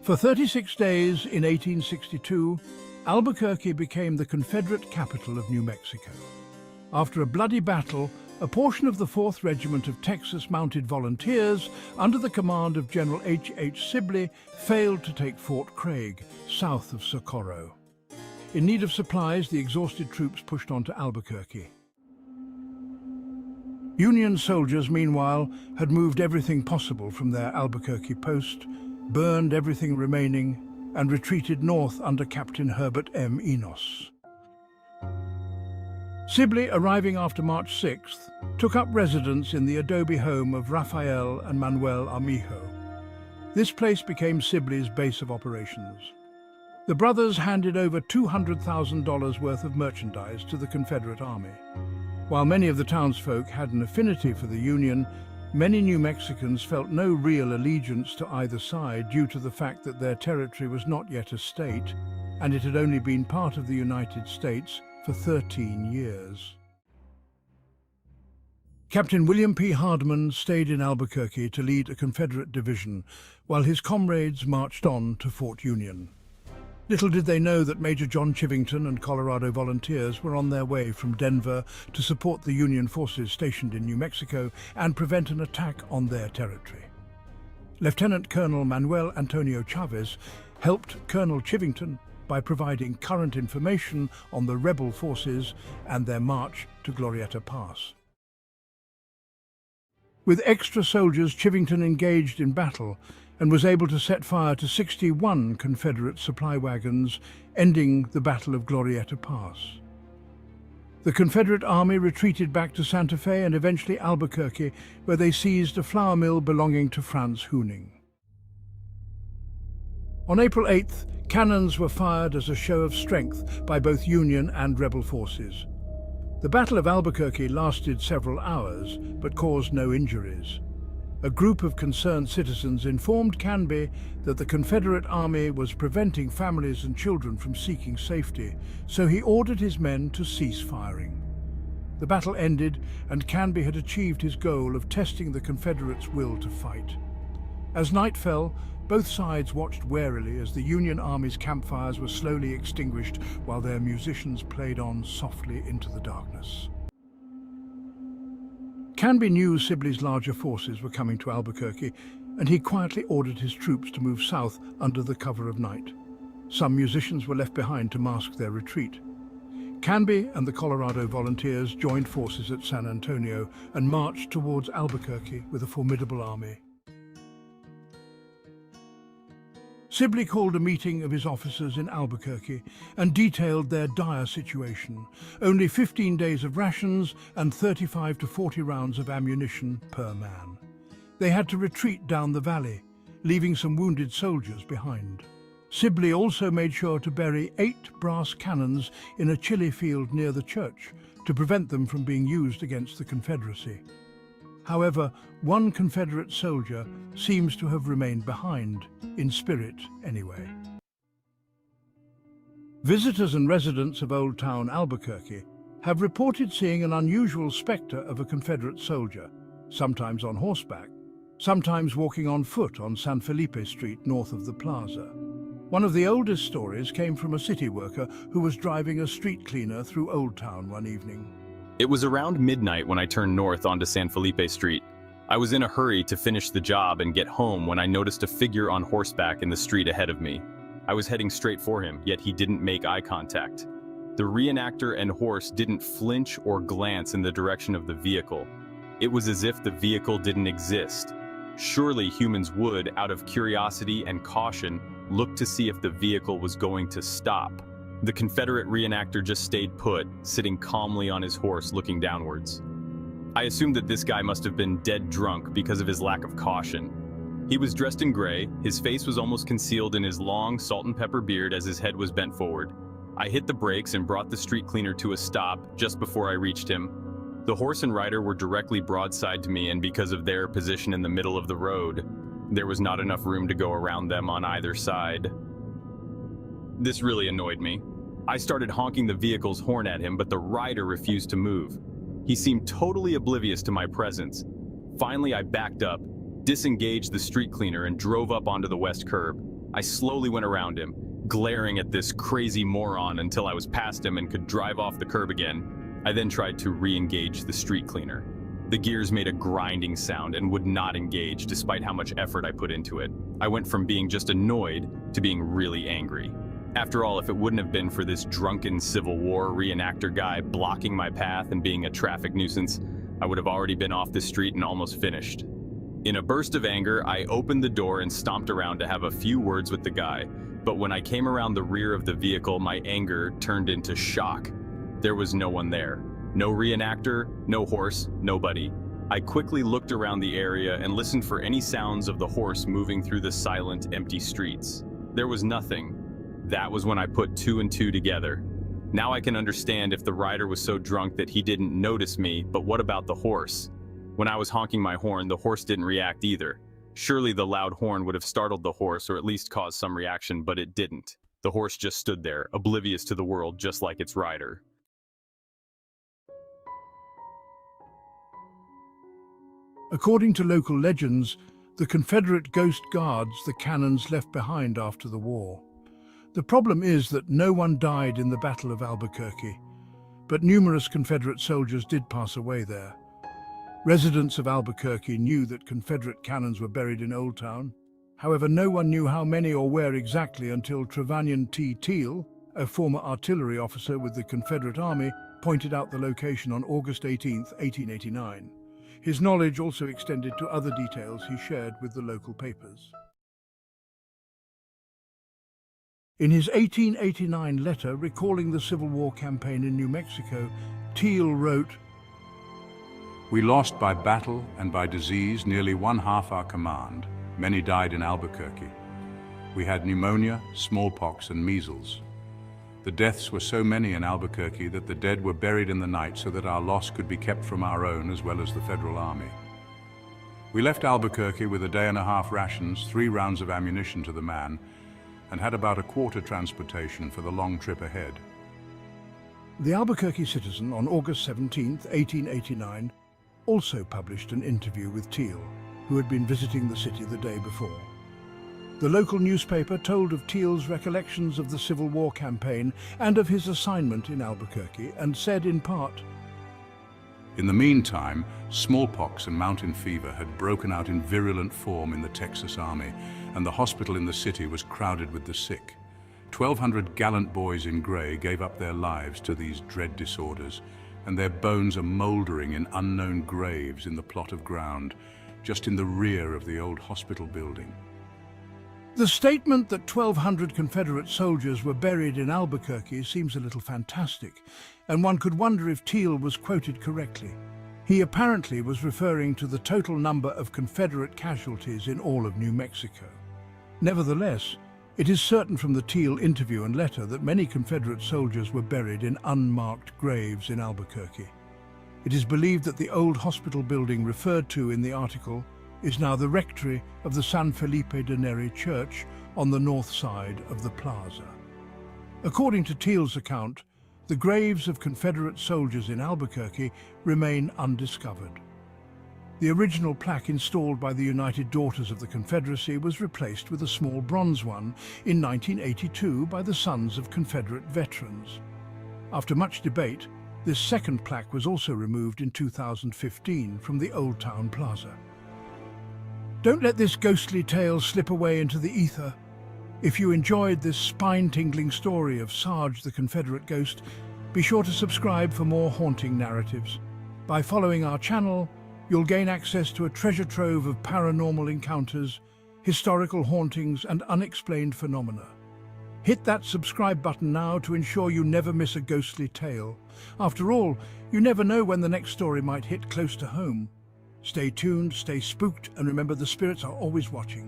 For 36 days in 1862, Albuquerque became the Confederate capital of New Mexico. After a bloody battle, a portion of the 4th Regiment of Texas Mounted Volunteers, under the command of General H. Sibley, failed to take Fort Craig, south of Socorro. In need of supplies, the exhausted troops pushed on to Albuquerque. Union soldiers, meanwhile, had moved everything possible from their Albuquerque post, burned everything remaining, and retreated north under Captain Herbert M. Enos. Sibley, arriving after March 6th, took up residence in the adobe home of Rafael and Manuel Armijo. This place became Sibley's base of operations. The brothers handed over $200,000 worth of merchandise to the Confederate Army. While many of the townsfolk had an affinity for the Union, many New Mexicans felt no real allegiance to either side due to the fact that their territory was not yet a state, and it had only been part of the United States for 13 years. Captain William P. Hardman stayed in Albuquerque to lead a Confederate division, while his comrades marched on to Fort Union. Little did they know that Major John Chivington and Colorado volunteers were on their way from Denver to support the Union forces stationed in New Mexico and prevent an attack on their territory. Lieutenant Colonel Manuel Antonio Chavez helped Colonel Chivington by providing current information on the rebel forces and their march to Glorieta Pass. With extra soldiers, Chivington engaged in battle and was able to set fire to 61 Confederate supply wagons, ending the Battle of Glorieta Pass. The Confederate Army retreated back to Santa Fe and eventually Albuquerque, where they seized a flour mill belonging to Franz Hüning. On April 8th, cannons were fired as a show of strength by both Union and rebel forces. The Battle of Albuquerque lasted several hours, but caused no injuries. A group of concerned citizens informed Canby that the Confederate Army was preventing families and children from seeking safety, so he ordered his men to cease firing. The battle ended, and Canby had achieved his goal of testing the Confederates' will to fight. As night fell, both sides watched warily as the Union Army's campfires were slowly extinguished while their musicians played on softly into the darkness. Canby knew Sibley's larger forces were coming to Albuquerque, and he quietly ordered his troops to move south under the cover of night. Some musicians were left behind to mask their retreat. Canby and the Colorado volunteers joined forces at San Antonio and marched towards Albuquerque with a formidable army. Sibley called a meeting of his officers in Albuquerque and detailed their dire situation. Only 15 days of rations and 35 to 40 rounds of ammunition per man. They had to retreat down the valley, leaving some wounded soldiers behind. Sibley also made sure to bury 8 brass cannons in a chili field near the church to prevent them from being used against the Confederacy. However, one Confederate soldier seems to have remained behind, in spirit anyway. Visitors and residents of Old Town Albuquerque have reported seeing an unusual specter of a Confederate soldier, sometimes on horseback, sometimes walking on foot on San Felipe Street north of the plaza. One of the oldest stories came from a city worker who was driving a street cleaner through Old Town one evening. It was around midnight when I turned north onto San Felipe Street. I was in a hurry to finish the job and get home when I noticed a figure on horseback in the street ahead of me. I was heading straight for him, yet he didn't make eye contact. The reenactor and horse didn't flinch or glance in the direction of the vehicle. It was as if the vehicle didn't exist. Surely humans would, out of curiosity and caution, look to see if the vehicle was going to stop. The Confederate reenactor just stayed put, sitting calmly on his horse looking downwards. I assumed that this guy must have been dead drunk because of his lack of caution. He was dressed in gray, his face was almost concealed in his long salt and pepper beard as his head was bent forward. I hit the brakes and brought the street cleaner to a stop just before I reached him. The horse and rider were directly broadside to me, and because of their position in the middle of the road, there was not enough room to go around them on either side. This really annoyed me. I started honking the vehicle's horn at him, but the rider refused to move. He seemed totally oblivious to my presence. Finally, I backed up, disengaged the street cleaner, and drove up onto the west curb. I slowly went around him, glaring at this crazy moron until I was past him and could drive off the curb again. I then tried to re-engage the street cleaner. The gears made a grinding sound and would not engage despite how much effort I put into it. I went from being just annoyed to being really angry. After all, if it wouldn't have been for this drunken Civil War reenactor guy blocking my path and being a traffic nuisance, I would have already been off the street and almost finished. In a burst of anger, I opened the door and stomped around to have a few words with the guy, but when I came around the rear of the vehicle, my anger turned into shock. There was no one there. No reenactor, no horse, nobody. I quickly looked around the area and listened for any sounds of the horse moving through the silent, empty streets. There was nothing. That was when I put two and two together. Now I can understand if the rider was so drunk that he didn't notice me, but what about the horse? When I was honking my horn, the horse didn't react either. Surely the loud horn would have startled the horse or at least caused some reaction, but it didn't. The horse just stood there, oblivious to the world, just like its rider. According to local legends, the Confederate ghost guards the cannons left behind after the war. The problem is that no one died in the Battle of Albuquerque, but numerous Confederate soldiers did pass away there. Residents of Albuquerque knew that Confederate cannons were buried in Old Town. However, no one knew how many or where exactly until Trevanion T. Teal, a former artillery officer with the Confederate Army, pointed out the location on August 18, 1889. His knowledge also extended to other details he shared with the local papers. In his 1889 letter recalling the Civil War campaign in New Mexico, Teal wrote, "We lost by battle and by disease nearly one half our command. Many died in Albuquerque. We had pneumonia, smallpox, and measles. The deaths were so many in Albuquerque that the dead were buried in the night so that our loss could be kept from our own as well as the Federal Army. We left Albuquerque with a day-and-a-half rations, 3 rounds of ammunition to the man, and had about a quarter transportation for the long trip ahead." The Albuquerque Citizen on August 17, 1889, also published an interview with Teal, who had been visiting the city the day before. The local newspaper told of Teal's recollections of the Civil War campaign and of his assignment in Albuquerque, and said in part, "In the meantime, smallpox and mountain fever had broken out in virulent form in the Texas Army, and the hospital in the city was crowded with the sick. 1,200 gallant boys in gray gave up their lives to these dread disorders, and their bones are mouldering in unknown graves in the plot of ground, just in the rear of the old hospital building." The statement that 1,200 Confederate soldiers were buried in Albuquerque seems a little fantastic, and one could wonder if Teal was quoted correctly. He apparently was referring to the total number of Confederate casualties in all of New Mexico. Nevertheless, it is certain from the Teal interview and letter that many Confederate soldiers were buried in unmarked graves in Albuquerque. It is believed that the old hospital building referred to in the article is now the rectory of the San Felipe de Neri Church on the north side of the plaza. According to Teal's account, the graves of Confederate soldiers in Albuquerque remain undiscovered. The original plaque installed by the United Daughters of the Confederacy was replaced with a small bronze one in 1982 by the Sons of Confederate Veterans. After much debate, this second plaque was also removed in 2015 from the Old Town Plaza. Don't let this ghostly tale slip away into the ether. If you enjoyed this spine-tingling story of Sarge the Confederate Ghost, be sure to subscribe for more haunting narratives. By following our channel, you'll gain access to a treasure trove of paranormal encounters, historical hauntings, and unexplained phenomena. Hit that subscribe button now to ensure you never miss a ghostly tale. After all, you never know when the next story might hit close to home. Stay tuned, stay spooked, and remember the spirits are always watching.